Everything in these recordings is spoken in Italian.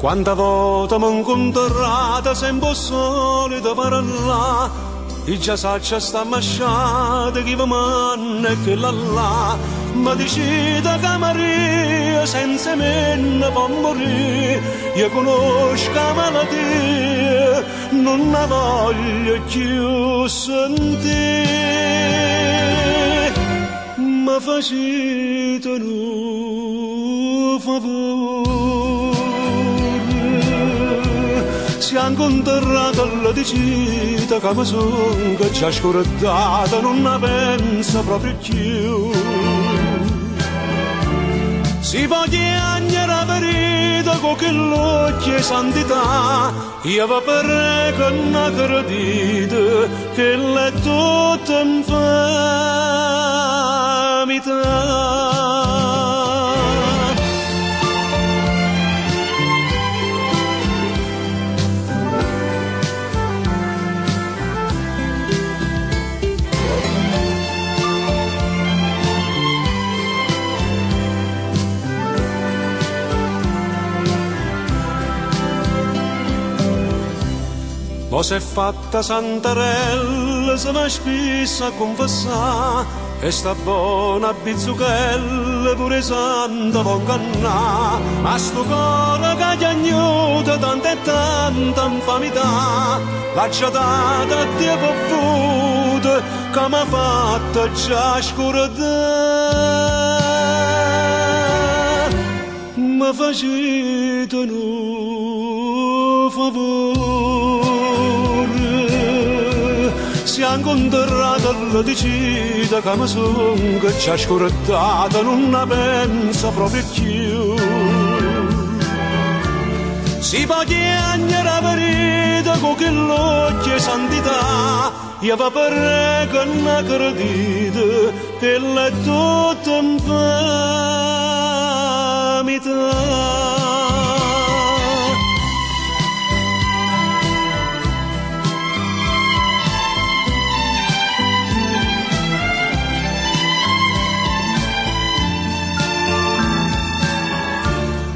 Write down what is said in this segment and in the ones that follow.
Quanta volta mi incontrata sempre solita parlare, e già saccia sta masciata chi vi manna e che là, ma decida che Maria senza me ne può morire, io conosco la malattia, non la voglio più sentire, ma facete un favore. Si è incontrata alla decida che mi sono che ci ha scordata, non la pensa proprio più. Si può chiamare la verità con che l'occhio e santità, io va per che non credite che l'è tutta infamità. O se è fatta santarella, se va spesso a confessare, e sta buona bizzuchella pure santa può ingannare. Ma sto cuore che gli agnuta tanta e tanta infamità, l'ha data a Dio povuta, che m'ha fatta già scordare. Ma facete un favore, si è incontrata alla decida che mi sono che ci ha scordata, non la pensa proprio più. Si può chiamare la verità con che l'occhio e santità, io va per che non credite che l'è tutta infamità.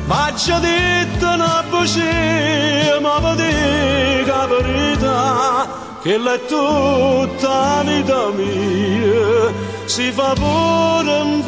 Ma ci ha detto una voce, ma va dica la verità, che l'è tutta la vita mia, si fa pure un